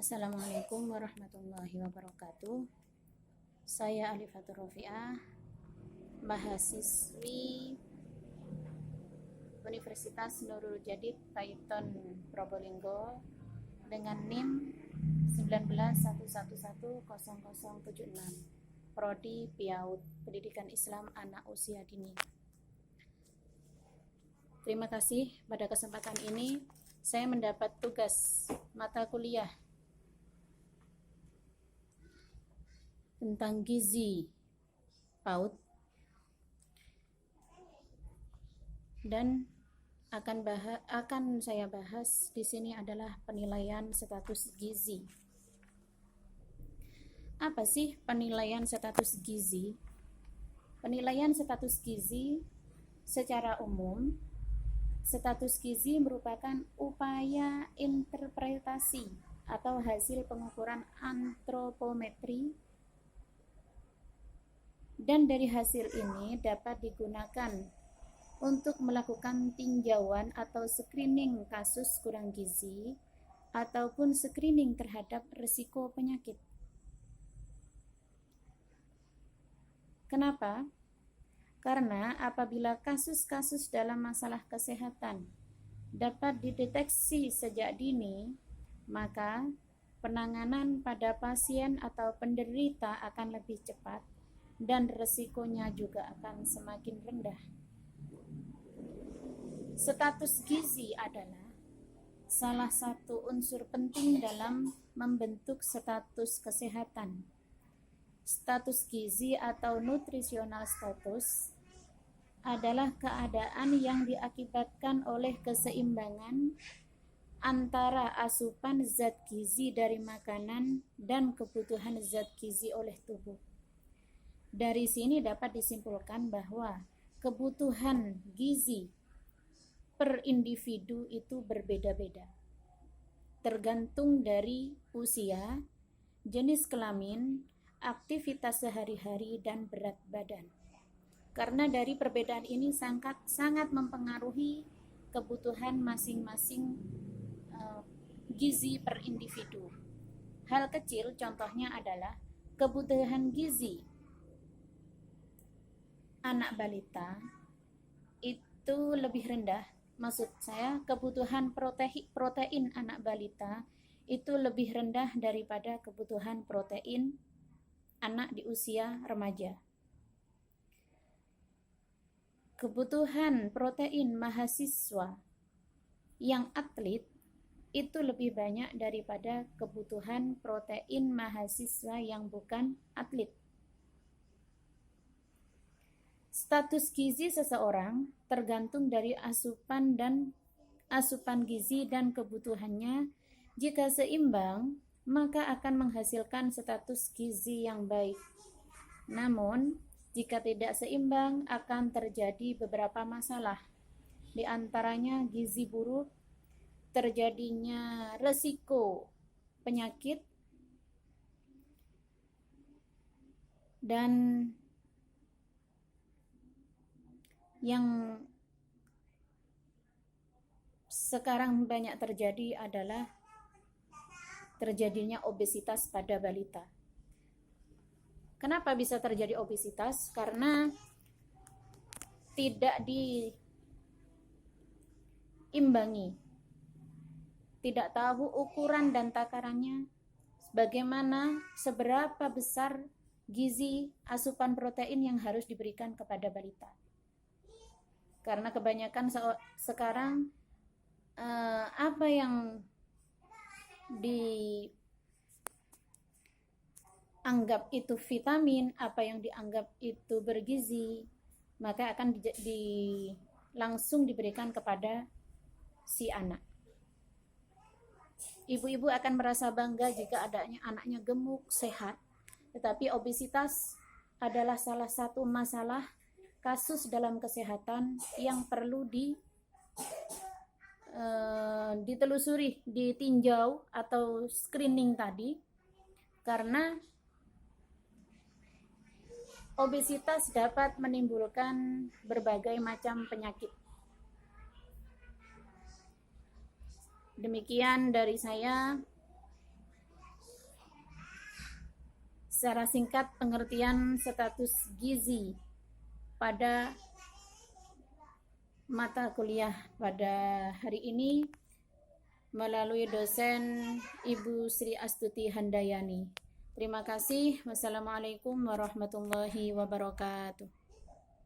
Assalamualaikum warahmatullahi wabarakatuh. Saya Alifatur Rofiah, mahasiswi Universitas Nurul Jadid Paiton Probolinggo dengan NIM 1911100076, Prodi PIAUD, Pendidikan Islam Anak Usia Dini. Terima kasih, pada kesempatan ini saya mendapat tugas mata kuliah tentang gizi PAUD dan akan saya bahas di sini adalah penilaian status gizi. Apa sih penilaian status gizi? Penilaian status gizi secara umum, status gizi merupakan upaya interpretasi atau hasil pengukuran antropometri, dan dari hasil ini dapat digunakan untuk melakukan tinjauan atau screening kasus kurang gizi ataupun screening terhadap risiko penyakit. Kenapa? Karena apabila kasus-kasus dalam masalah kesehatan dapat dideteksi sejak dini, maka penanganan pada pasien atau penderita akan lebih cepat dan resikonya juga akan semakin rendah. Status gizi adalah salah satu unsur penting dalam membentuk status kesehatan. Status gizi atau nutritional status adalah keadaan yang diakibatkan oleh keseimbangan antara asupan zat gizi dari makanan dan kebutuhan zat gizi oleh tubuh. Dari sini dapat disimpulkan bahwa kebutuhan gizi per individu itu berbeda-beda, tergantung dari usia, jenis kelamin, aktivitas sehari-hari, dan berat badan. Karena dari perbedaan ini sangat mempengaruhi kebutuhan masing-masing gizi per individu. Hal kecil contohnya adalah kebutuhan gizi anak balita itu lebih rendah. Maksud saya, kebutuhan protein anak balita itu lebih rendah daripada kebutuhan protein anak di usia remaja. Kebutuhan protein mahasiswa yang atlet itu lebih banyak daripada kebutuhan protein mahasiswa yang bukan atlet. Status gizi seseorang tergantung dari asupan gizi dan kebutuhannya. Jika seimbang, maka akan menghasilkan status gizi yang baik. Namun, jika tidak seimbang, akan terjadi beberapa masalah. Di antaranya gizi buruk, terjadinya resiko penyakit, dan yang sekarang banyak terjadi adalah terjadinya obesitas pada balita. Kenapa bisa terjadi obesitas? Karena tidak diimbangi, tidak tahu ukuran dan takarannya, bagaimana seberapa besar gizi asupan protein yang harus diberikan kepada balita. Karena kebanyakan sekarang apa yang dianggap itu vitamin, apa yang dianggap itu bergizi, maka akan langsung diberikan kepada si anak. Ibu-ibu akan merasa bangga jika anaknya gemuk, sehat, tetapi obesitas adalah salah satu masalah kasus dalam kesehatan yang perlu ditelusuri, ditinjau atau screening tadi, karena obesitas dapat menimbulkan berbagai macam penyakit. Demikian dari saya. secara singkat pengertian status gizi pada mata kuliah pada hari ini melalui dosen Ibu Sri Astuti Handayani. Terima kasih. Wassalamualaikum warahmatullahi wabarakatuh.